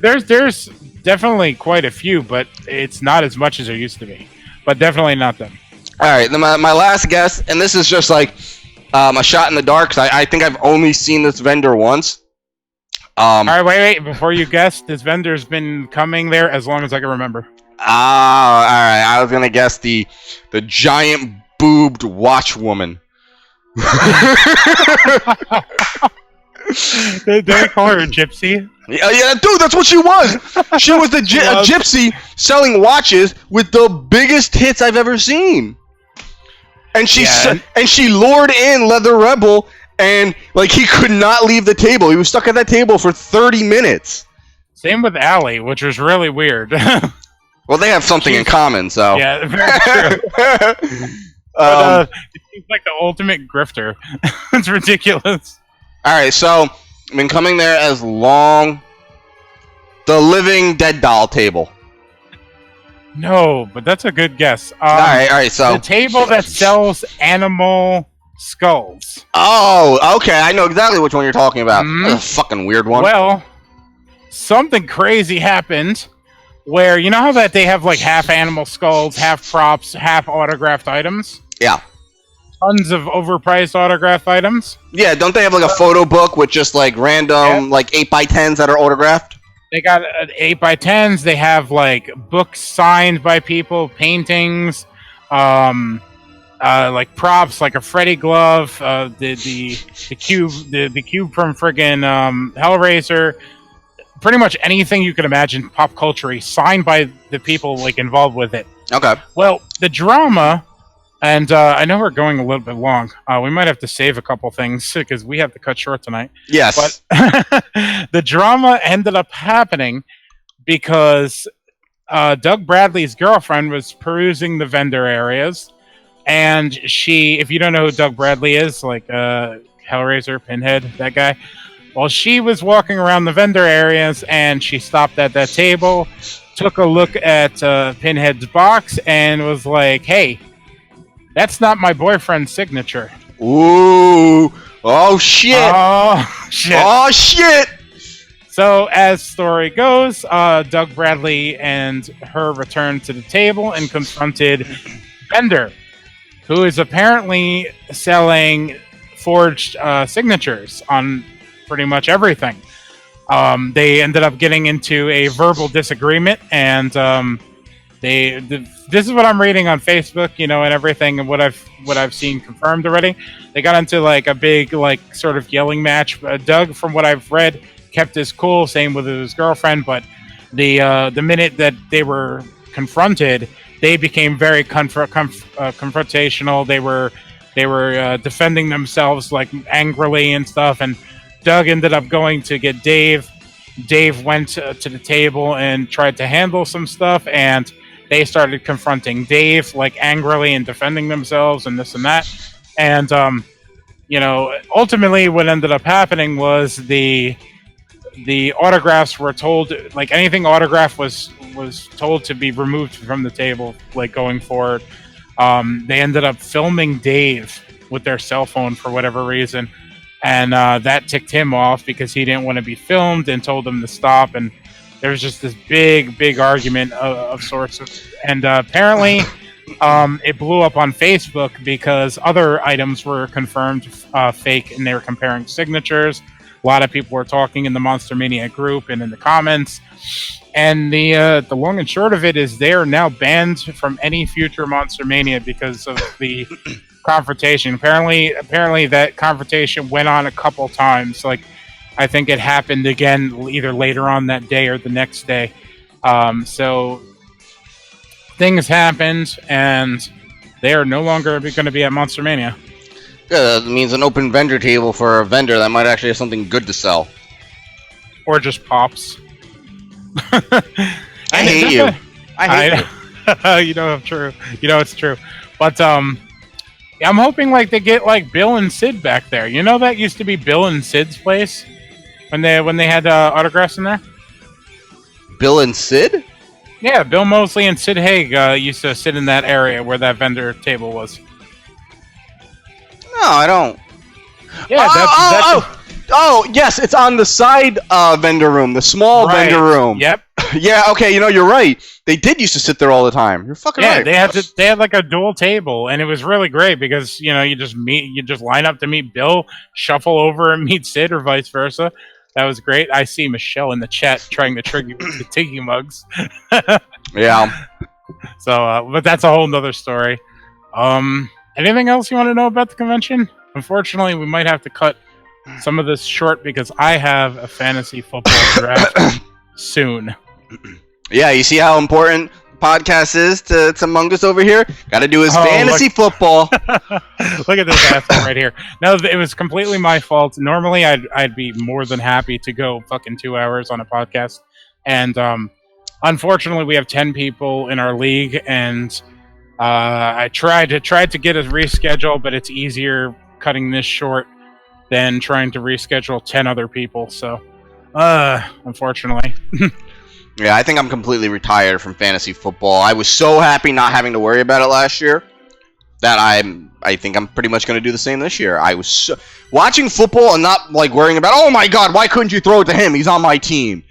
There's definitely quite a few, but it's not as much as there used to be. But definitely not them. All right, then my last guess, and this is just like a shot in the dark, because I think I've only seen this vendor once. All right, wait. Before you guess, this vendor's been coming there as long as I can remember. All right. I was going to guess the giant boobed watch woman. Did they call her a gypsy? Yeah, dude, that's what she was. She was a gypsy selling watches with the biggest hits I've ever seen. And she lured in Leather Rebel, and like he could not leave the table. He was stuck at that table for 30 minutes. Same with Allie, which was really weird. Well, they have something in common, so. Yeah, very true. But he's like the ultimate grifter. It's ridiculous. Alright, so I've been coming there as long. The Living Dead Doll table. No, but that's a good guess. Alright, so. The table that sells animal skulls. Oh, okay, I know exactly which one you're talking about. That's a fucking weird one. Well, something crazy happened where, you know how that they have like half animal skulls, half props, half autographed items? Yeah. Tons of overpriced autographed items. Yeah, don't they have like a photo book with just like random like 8x10s that are autographed? They got 8x10s. They have like books signed by people, paintings, like props, like a Freddy glove, the cube, the cube from friggin' Hellraiser, pretty much anything you could imagine pop culture signed by the people like involved with it. Okay. Well, the drama, and I know we're going a little bit long. We might have to save a couple things because we have to cut short tonight. Yes. But the drama ended up happening because Doug Bradley's girlfriend was perusing the vendor areas, and she, if you don't know who Doug Bradley is, like Hellraiser, Pinhead, that guy. Well, she was walking around the vendor areas, and she stopped at that table, took a look at Pinhead's box, and was like, "Hey, that's not my boyfriend's signature." Ooh. Oh, shit. Oh, shit. Oh, shit. So, as story goes, Doug Bradley and her returned to the table and confronted Bender, who is apparently selling forged signatures on pretty much everything. They ended up getting into a verbal disagreement, and this is what I'm reading on Facebook, and everything, and what I've seen confirmed already. They got into like a big, like, sort of yelling match. Doug, from what I've read, kept his cool, same with his girlfriend, but the minute that they were confronted, they became very confrontational. They were defending themselves like angrily and stuff, and Doug ended up going to get Dave. Dave went to the table and tried to handle some stuff, and they started confronting Dave like angrily and defending themselves and this and that. And ultimately what ended up happening was the autographs were told, like anything autograph was told to be removed from the table, like going forward. They ended up filming Dave with their cell phone for whatever reason, and that ticked him off because he didn't want to be filmed and told them to stop. And there was just this big argument of sorts. And apparently it blew up on Facebook because other items were confirmed fake, and they were comparing signatures. A lot of people were talking in the Monster Mania group and in the comments. And the long and short of it is they are now banned from any future Monster Mania because of the confrontation. Apparently that confrontation went on a couple times. Like, I think it happened again either later on that day or the next day. So things happened, and they are no longer going to be at Monster Mania. Yeah, that means an open vendor table for a vendor that might actually have something good to sell. Or just pops. I hate you. I hate you. I'm true. It's true. But I'm hoping like they get like Bill and Sid back there. That used to be Bill and Sid's place when they had autographs in there. Bill and Sid? Yeah, Bill Moseley and Sid Haig used to sit in that area where that vendor table was. No, I don't. Yeah, Oh, yes, it's on the side vendor room, the small vendor room. Yep. Yeah, okay, you're right. They did used to sit there all the time. You're fucking right. Yeah, they had like a dual table, and it was really great because you just line up to meet Bill, shuffle over and meet Sid, or vice versa. That was great. I see Michelle in the chat trying to trigger the tiki mugs. Yeah. So, but that's a whole nother story. Anything else you want to know about the convention? Unfortunately, we might have to cut some of this short because I have a fantasy football draft soon. Yeah, you see how important the podcast is to Mungus over here? Got to do his fantasy football. Look at this asshole right here. No, it was completely my fault. Normally, I'd be more than happy to go fucking 2 hours on a podcast. And unfortunately, we have 10 people in our league, and I tried to get a reschedule, but it's easier cutting this short than trying to reschedule 10 other people. So, unfortunately. Yeah, I think I'm completely retired from fantasy football. I was so happy not having to worry about it last year that I think I'm pretty much going to do the same this year. I was watching football and not like worrying about, oh my god, why couldn't you throw it to him? He's on my team.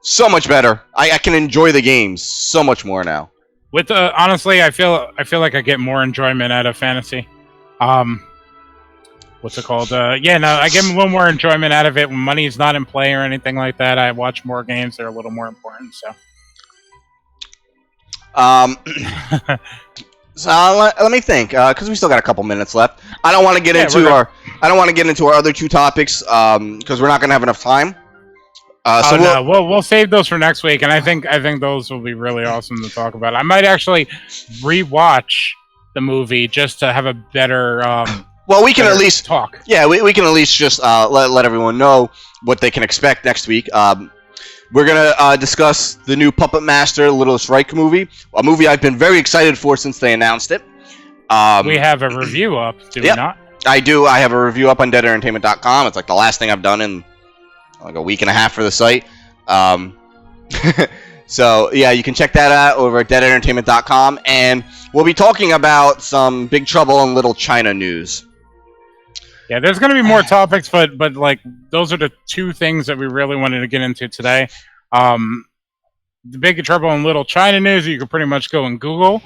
So much better. I can enjoy the games so much more now. With honestly, I feel like I get more enjoyment out of fantasy. What's it called? I get a little more enjoyment out of it when money's not in play or anything like that. I watch more games that are a little more important. So, So let me think, because we still got a couple minutes left. I don't want to get into our other two topics, because we're not gonna have enough time. We'll save those for next week, and I think those will be really awesome to talk about. I might actually rewatch the movie just to have a better. Well, we can better at least talk. Yeah, we can at least just let everyone know what they can expect next week. We're gonna discuss the new Puppet Master Littlest Reich movie, a movie I've been very excited for since they announced it. We have a review up, do we not? I do. I have a review up on deadentertainment.com. It's like the last thing I've done in like a week and a half for the site. So yeah, you can check that out over at deadentertainment.com, and we'll be talking about some Big Trouble in Little China news. Yeah, there's going to be more topics, but like those are the two things that we really wanted to get into today. The Big Trouble in Little China news, you can pretty much go and Google.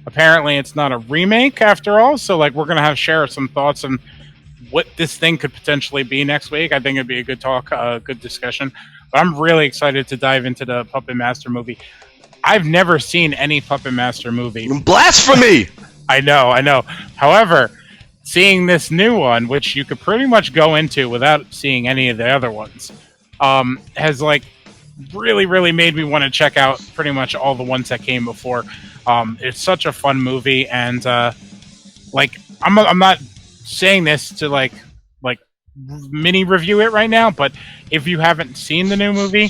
Apparently, it's not a remake after all, so like we're going to share some thoughts on what this thing could potentially be next week. I think it'd be a good talk, good discussion. But I'm really excited to dive into the Puppet Master movie. I've never seen any Puppet Master movie. Blasphemy! I know. However, seeing this new one, which you could pretty much go into without seeing any of the other ones, has like really made me want to check out pretty much all the ones that came before. It's such a fun movie, and like I'm not saying this to like mini review it right now, but if you haven't seen the new movie,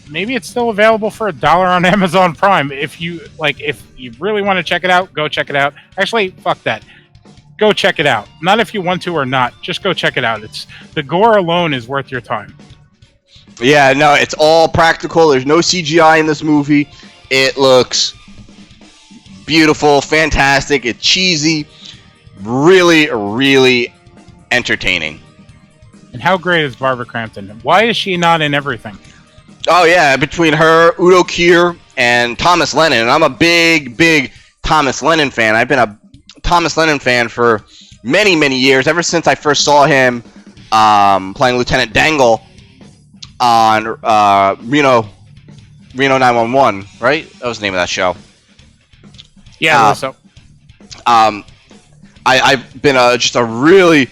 maybe it's still available for $1 on Amazon Prime. If you really want to check it out, go check it out. Actually, fuck that. Go check it out. Not if you want to or not. Just go check it out. It's the gore alone is worth your time. Yeah, no, it's all practical. There's no CGI in this movie. It looks beautiful, fantastic. It's cheesy, really entertaining. And how great is Barbara Crampton? Why is she not in everything? Oh yeah, between her, Udo Kier, and Thomas Lennon. And I'm a big Thomas Lennon fan. I've been a Thomas Lennon fan for many years, ever since I first saw him playing Lieutenant Dangle on Reno 911, right? That was the name of that show. Yeah, so. I've been just a really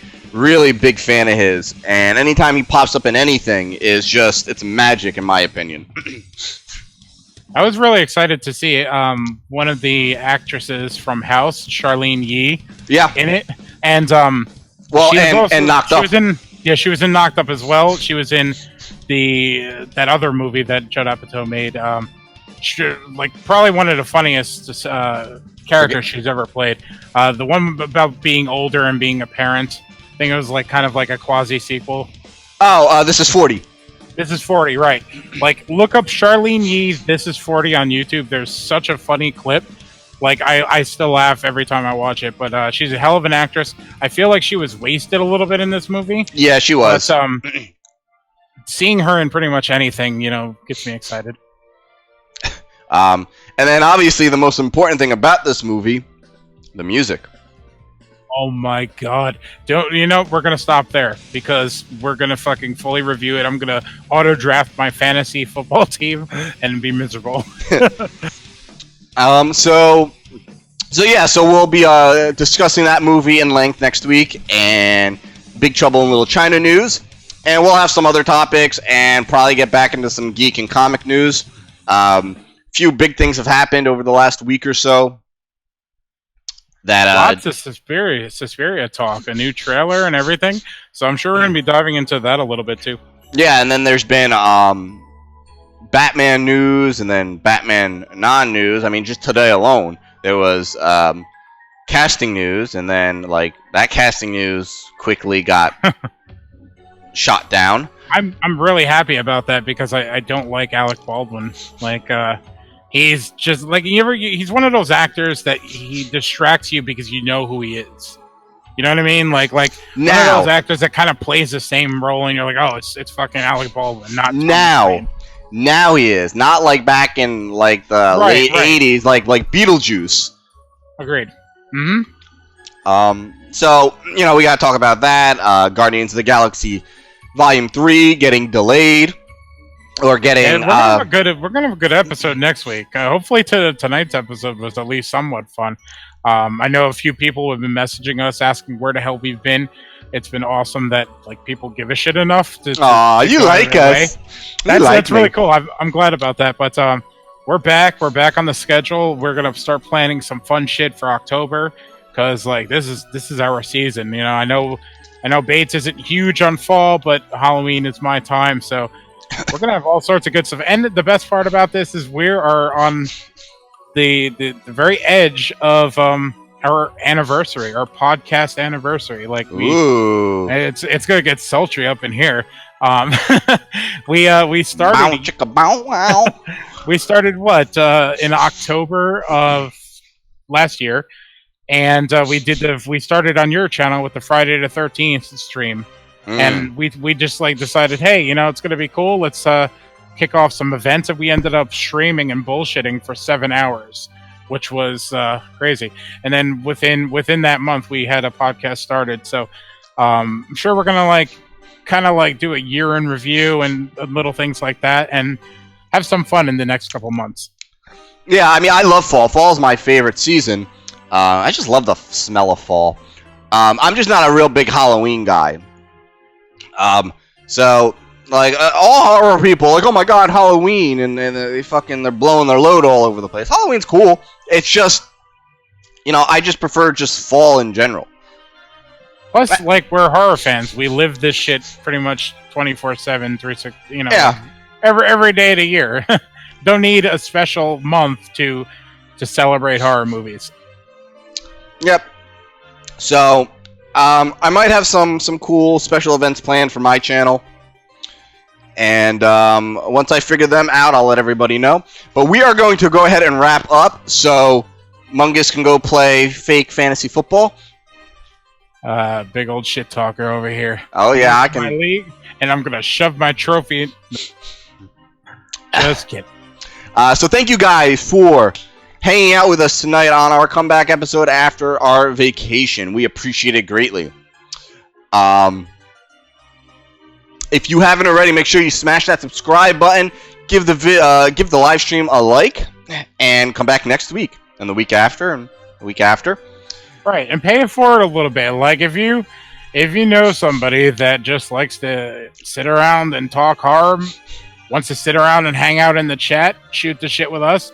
big fan of his, and anytime he pops up in anything it's magic in my opinion. I was really excited to see one of the actresses from House, Charlene Yee, in it, and Knocked Up. She was in Knocked Up as well. She was in that other movie that Judd Apatow made. Probably one of the funniest characters she's ever played. The one about being older and being a parent. I think it was kind of like a quasi sequel. Oh, This Is 40. This is 40, right. Look up Charlene Yee's This Is 40 on YouTube. There's such a funny clip. I still laugh every time I watch it, but she's a hell of an actress. I feel like she was wasted a little bit in this movie. Yeah, she was. But, seeing her in pretty much anything, gets me excited. And then obviously the most important thing about this movie, the music. Oh my god. We're going to stop there because we're going to fucking fully review it. I'm going to auto draft my fantasy football team and be miserable. So we'll be discussing that movie in length next week, and Big Trouble in Little China news, and we'll have some other topics and probably get back into some geek and comic news. Few big things have happened over the last week or so. Lots of Suspiria talk, a new trailer and everything. So I'm sure we're going to be diving into that a little bit too. Yeah, and then there's been Batman news and then Batman non-news. I mean, just today alone, there was casting news, and then that casting news quickly got shot down. I'm really happy about that because I don't like Alec Baldwin. He's just he's one of those actors that he distracts you because you know who he is. You know what I mean? One of those actors that kind of plays the same role, and you're like, oh, it's fucking Alec Baldwin, not Tom Cruise. Now he is not back in the late 80s, like Beetlejuice. Agreed. Mm-hmm. So we gotta talk about that. Guardians of the Galaxy Volume 3 getting delayed. Or getting And we're gonna have a good episode next week. Hopefully, tonight's episode was at least somewhat fun. I know a few people have been messaging us asking where the hell we've been. It's been awesome that like people give a shit enough to. Aw, you like us. That's really cool. I'm glad about that. But we're back. We're back on the schedule. We're gonna start planning some fun shit for October because like this is our season. You know, I know Bates isn't huge on fall, but Halloween is my time, so. We're gonna have all sorts of good stuff, and the best part about this is we are on the very edge of our anniversary, our podcast anniversary. Like it's gonna get sultry up in here. We started. Wow. We started in October of last year, and we started on your channel with the Friday the 13th stream. And we just like decided, hey, you know, it's gonna be cool. Let's kick off some events, and we ended up streaming and bullshitting for 7 hours, which was crazy. And then within that month, we had a podcast started. So I'm sure we're gonna kind of do a year in review and little things like that, and have some fun in the next couple months. Yeah, I mean, I love fall. Fall is my favorite season. I just love the smell of fall. I'm just not a real big Halloween guy. So like all horror people like, oh my god, Halloween, and they're blowing their load all over the place. Halloween's cool. It's just, you know, I just prefer just fall in general. Plus, like, we're horror fans. We live this shit pretty much 24/7, 360. You know, yeah, every day of the year. Don't need a special month to celebrate horror movies. Yep. So. I might have some cool special events planned for my channel, and once I figure them out, I'll let everybody know. But we are going to go ahead and wrap up, so Mungus can go play fake fantasy football. Big old shit talker over here. Oh yeah, I can. My league, and I'm gonna shove my trophy in. Just kidding. So thank you guys for hanging out with us tonight on our comeback episode after our vacation. We appreciate it greatly. If you haven't already, make sure you smash that subscribe button, give the live stream a like, and come back next week, and the week after, and the week after. Right, and pay it forward a little bit. Like if you know somebody that just likes to sit around and talk horror, wants to sit around and hang out in the chat, shoot the shit with us,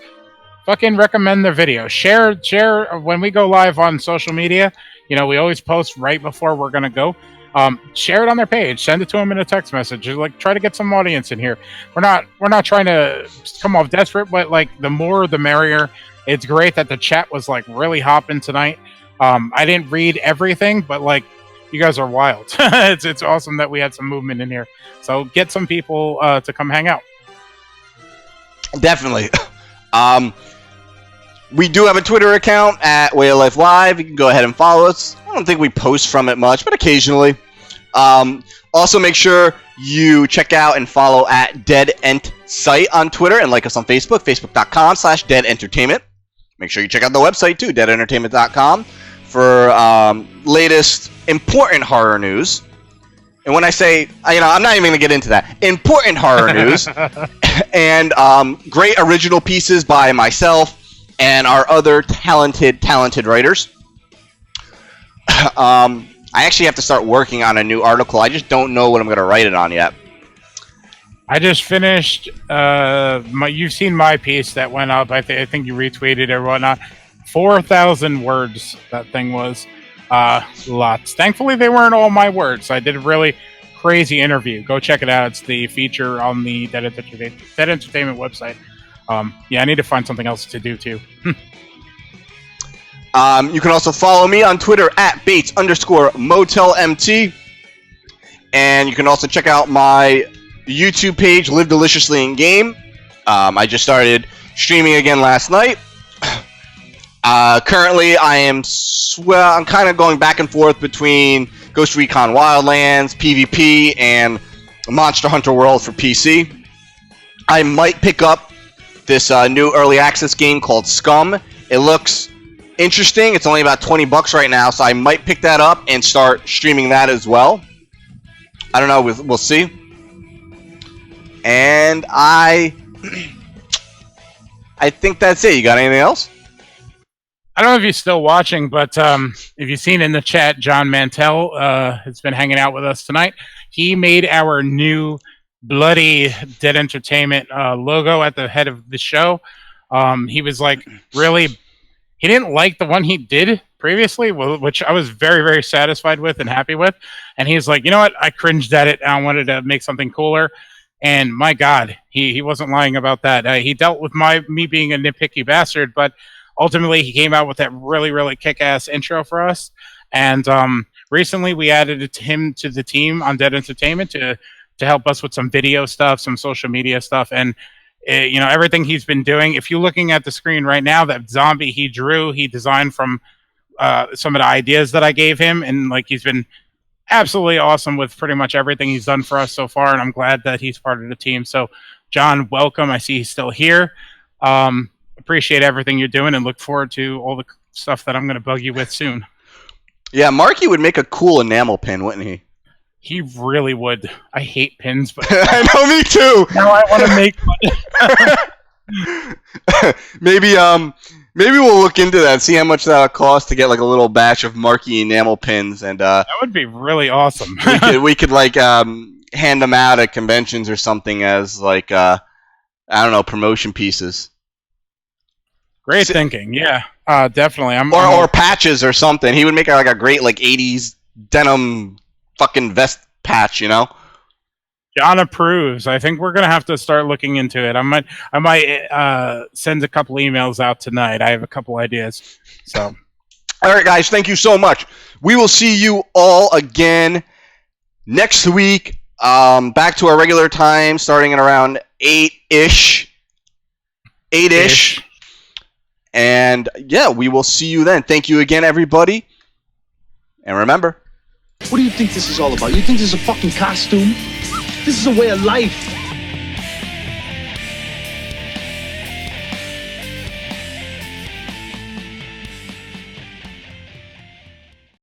fucking recommend their video. Share when we go live on social media. You know, we always post right before we're gonna go. Share it on their page. Send it to them in a text message. Like, try to get some audience in here. We're not trying to come off desperate, but like the more the merrier. It's great that the chat was like really hopping tonight. I didn't read everything, but like you guys are wild. It's awesome that we had some movement in here. So get some people to come hang out. Definitely. We do have a Twitter account at Way of Life Live. You can go ahead and follow us. I don't think we post from it much, but occasionally. Also, make sure you check out and follow at Dead Ent Site on Twitter, and like us on Facebook, facebook.com/deadentertainment. Make sure you check out the website too, deadentertainment.com, for latest important horror news. And when I say, you know, I'm not even going to get into that. Important horror news. And great original pieces by myself and our other talented writers. I actually have to start working on a new article. I just don't know what I'm going to write it on yet. I just finished. You've seen my piece that went up. I think you retweeted it or whatnot. 4,000 words that thing was. Lots. Thankfully, they weren't all my words. I did a really crazy interview. Go check it out. It's the feature on the Dead Entertainment website. Yeah, I need to find something else to do too. You can also follow me on Twitter at Bates_MotelMT. And you can also check out my YouTube page, Live Deliciously in Game. I just started streaming again last night. Currently, I'm kind of going back and forth between Ghost Recon Wildlands, PvP, and Monster Hunter World for PC. I might pick up this new early access game called Scum. It looks interesting. It's only about $20 right now, so I might pick that up and start streaming that as well. I don't know. We'll see. And I think that's it. You got anything else? I don't know if you're still watching, but if you've seen in the chat, John Mantell has been hanging out with us tonight. He made our new bloody Dead Entertainment logo at the head of the show. He was like, really, he didn't like the one he did previously, which I was very, very satisfied with and happy with. And he's like, you know what? I cringed at it. I wanted to make something cooler. And my God, he wasn't lying about that. He dealt with me being a nitpicky bastard, but ultimately he came out with that really, really kick-ass intro for us. And recently we added him to the team on Dead Entertainment to help us with some video stuff, some social media stuff, and everything he's been doing. If you're looking at the screen right now, that zombie he designed from some of the ideas that I gave him, and like he's been absolutely awesome with pretty much everything he's done for us so far, and I'm glad that he's part of the team. So, John, welcome. I see he's still here. Appreciate everything you're doing, and look forward to all the stuff that I'm going to bug you with soon. Yeah, Marky would make a cool enamel pin, wouldn't he? He really would. I hate pins, but I know, me too. Now I want to make one. Maybe we'll look into that, see how much that'll cost to get like a little batch of Marky enamel pins, and that would be really awesome. we could like hand them out at conventions or something as like I don't know, promotion pieces. Great thinking, yeah, definitely. Or patches or something. He would make like a great like '80s denim fucking vest patch, you know. John approves. I think we're gonna have to start looking into it. I might send a couple emails out tonight. I have a couple ideas. So, all right, guys, thank you so much. We will see you all again next week. Back to our regular time, starting at around 8-ish. And yeah, we will see you then. Thank you again, everybody. And remember, What do you think this is all about? You think this is a fucking costume? This is a way of life.